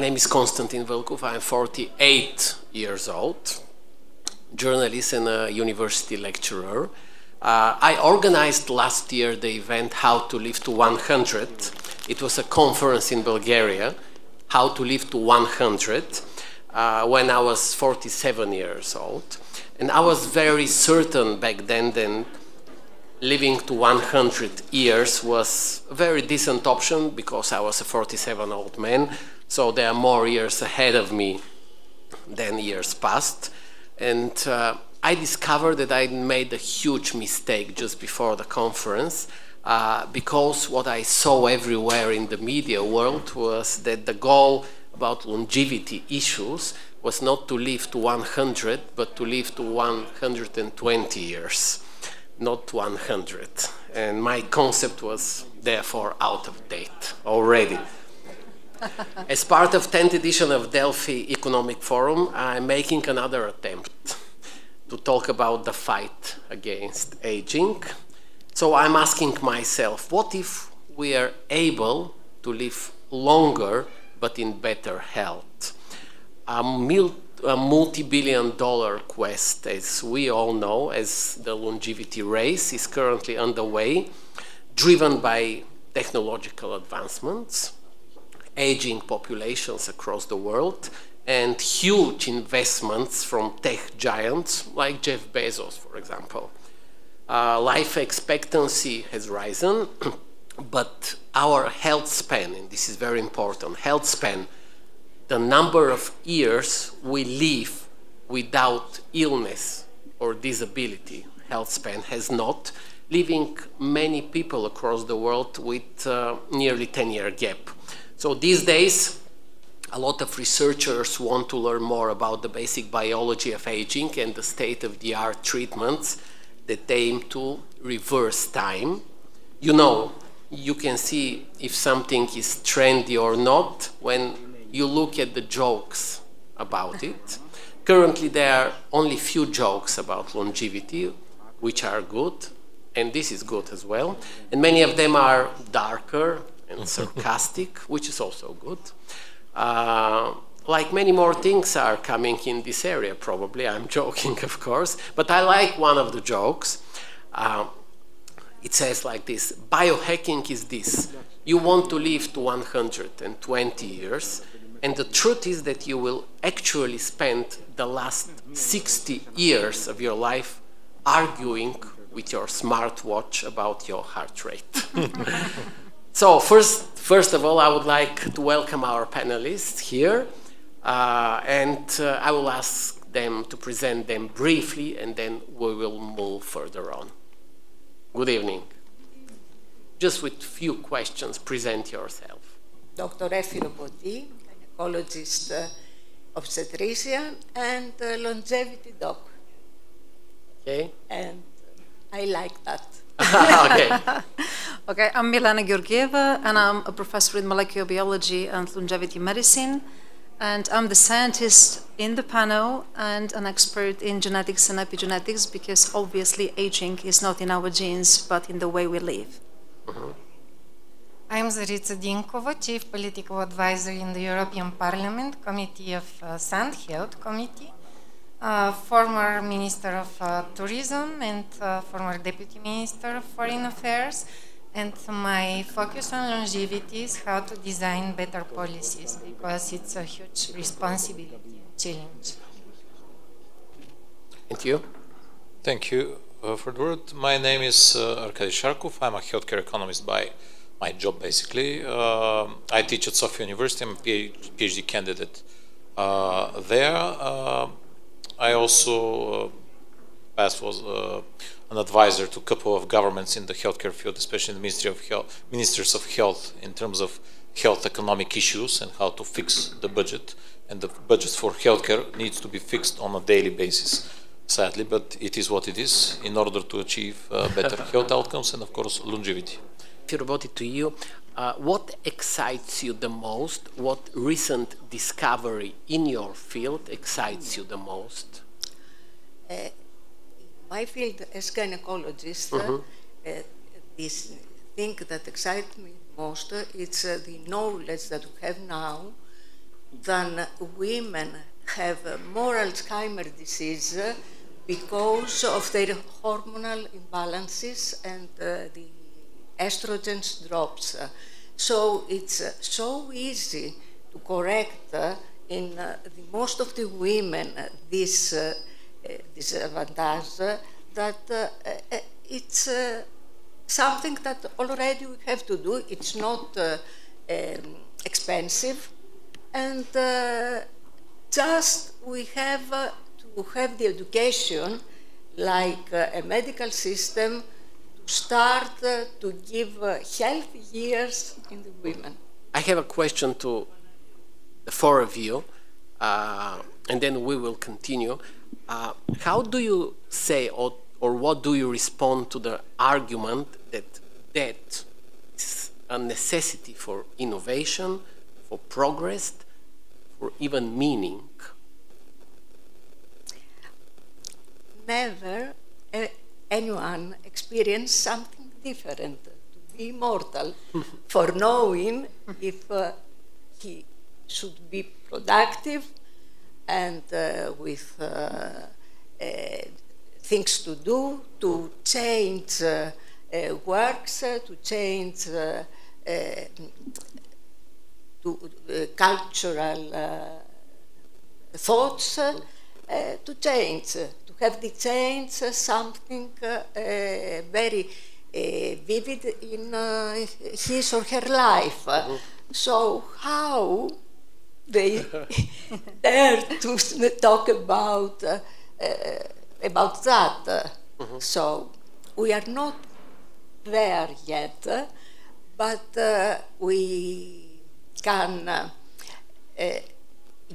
name is Konstantin Valkov. I'm 48 years old, journalist and a university lecturer. I organized last year the event How to Live to 100. It was a conference in Bulgaria, How to Live to 100, when I was 47 years old. And I was very certain back then that living to 100 years was a very decent option because I was a 47-year-old man, so there are more years ahead of me than years past. And I discovered that I made a huge mistake just before the conference because what I saw everywhere in the media world was that the goal about longevity issues was not to live to 100, but to live to 120 years, not 100. And my concept was therefore out of date already. As part of 10th edition of Delphi Economic Forum, I'm making another attempt to talk about the fight against aging. So I'm asking myself, what if we are able to live longer but in better health? A multi-billion-dollar quest, as we all know, as the longevity race is currently underway, driven by technological advancements, aging populations across the world, and huge investments from tech giants like Jeff Bezos, for example. Life expectancy has risen, but our health span, and this is very important, health span, the number of years we live without illness or disability, health span has not, leaving many people across the world with nearly 10-year gap. So these days, a lot of researchers want to learn more about the basic biology of aging and the state-of-the-art treatments that aim to reverse time. You know, you can see if something is trendy or not when you look at the jokes about it. Currently, there are only few jokes about longevity, which are good, and this is good as well. And many of them are darker and sarcastic, which is also good. Like many more things are coming in this area, probably. I'm joking, of course. But I like one of the jokes. It says like this: biohacking is this. You want to live to 120 years, and the truth is that you will actually spend the last 60 years of your life arguing with your smartwatch about your heart rate. So first of all, I would like to welcome our panelists here, and I will ask them to present them briefly, and then we will move further on. Good evening. Just with few questions, present yourself. Dr. Efi Roboti, gynecologist, obstetrician, and longevity doc. Okay. And I like that. Okay. Okay, I'm Milena Georgieva, and I'm a professor in molecular biology and longevity medicine. And I'm the scientist in the panel and an expert in genetics and epigenetics, because obviously aging is not in our genes, but in the way we live. I'm Zaritsa Dinkova, Chief Political Advisor in the European Parliament Committee of Sound Health Committee, former Minister of Tourism and former Deputy Minister of Foreign Affairs. And my focus on longevity is how to design better policies, because it's a huge responsibility and challenge. Thank you. Thank you for the word. My name is Arkadi Sharkov. I'm a healthcare economist by my job, basically. I teach at Sofia University. I'm a PhD candidate there. I also was an advisor to a couple of governments in the healthcare field, especially in the Ministers of Health, in terms of health economic issues and how to fix the budget. And the budget for healthcare needs to be fixed on a daily basis, sadly, but it is what it is in order to achieve better health outcomes and, of course, longevity. Efi Roboti, to you, what excites you the most? What recent discovery in your field excites you the most? My field as gynecologist, this thing that excites me most, it's the knowledge that we have now than women have more Alzheimer's disease because of their hormonal imbalances and the estrogen drops. So it's so easy to correct in most of the women this disadvantage that it's something that already we have to do. It's not expensive, and just we have to have the education, like a medical system, to start to give healthy years in the women. I have a question to the four of you, and then we will continue. How do you say, or what do you respond to the argument that debt is a necessity for innovation, for progress, for even meaning? Never anyone experienced something different, to be immortal, for knowing if he should be productive and with things to do, to change works, to change cultural thoughts, to change, to have the change something very vivid in his or her life. So how they dare to talk about that? So we are not there yet, but we can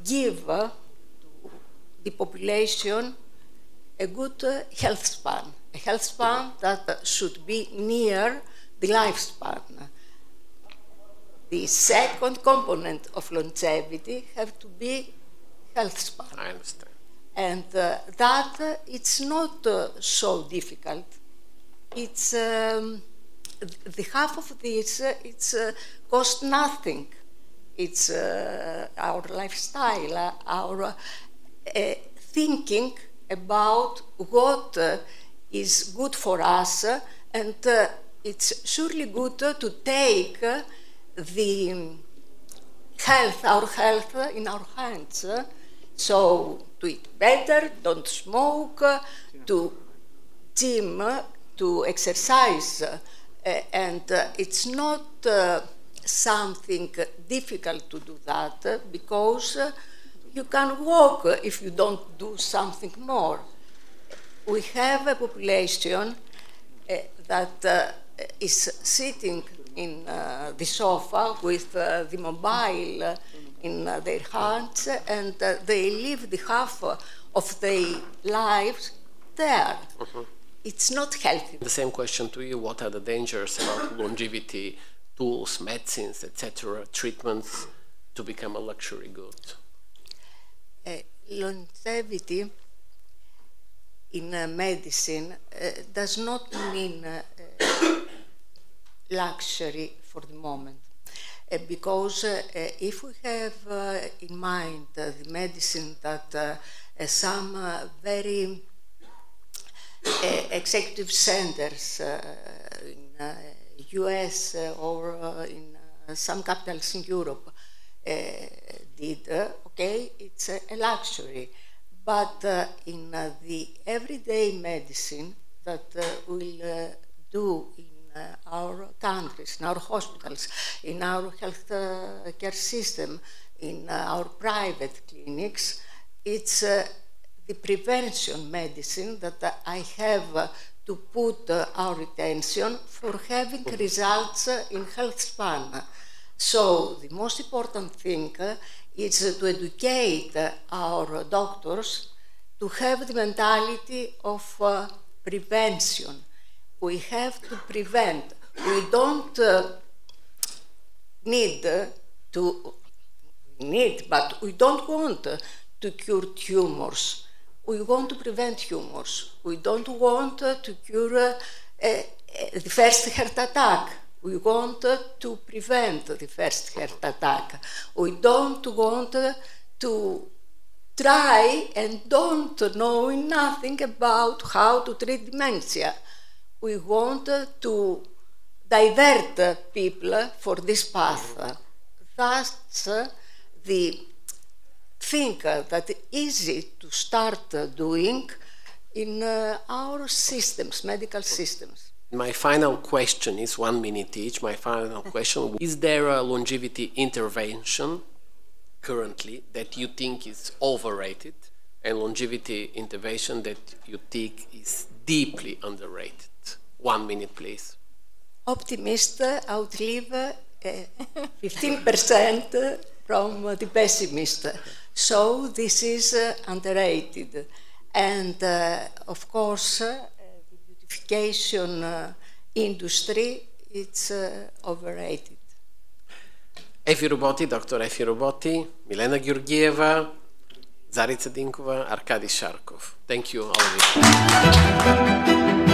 give to the population a good health span, a health span that should be near the lifespan. The second component of longevity have to be health span. I understand. And that it's not so difficult. It's the half of this. It's cost nothing. It's our lifestyle, our thinking about what is good for us, and it's surely good to take the health, our health, in our hands. So to eat better, don't smoke, to gym, to exercise, and it's not something difficult to do that, because you can walk if you don't do something more. We have a population that is sitting in the sofa with the mobile in their hands, and they live the half of their lives there. It's not healthy. The same question to you: what are the dangers about longevity, tools, medicines, etc., treatments to become a luxury good? Longevity in medicine does not mean luxury for the moment, because if we have in mind the medicine that some very executive centers in US or in some capitals in Europe did, okay, it's a luxury. But in the everyday medicine that we'll do in our countries, in our hospitals, in our health care system, in our private clinics, it's the prevention medicine that I have to put our attention for having results in health span. So the most important thing is to educate our doctors to have the mentality of prevention. We have to prevent. We don't but we don't want to cure tumors. We want to prevent tumors. We don't want to cure the first heart attack. We want to prevent the first heart attack. We don't want to try and don't know nothing about how to treat dementia. We want to divert people for this path. That's the thing that is easy to start doing in our systems, medical systems. My final question is 1 minute each. My final question, is there a longevity intervention currently that you think is overrated and longevity intervention that you think is deeply underrated? 1 minute, please. Optimists outlive 15% from the pessimist. So this is underrated. And of course, the beautification industry, it's overrated. Efi Roboti, Dr. Efi Roboti, Milena Georgieva, Zaritsa Dinkova, Arkadi Sharkov. Thank you, all of you.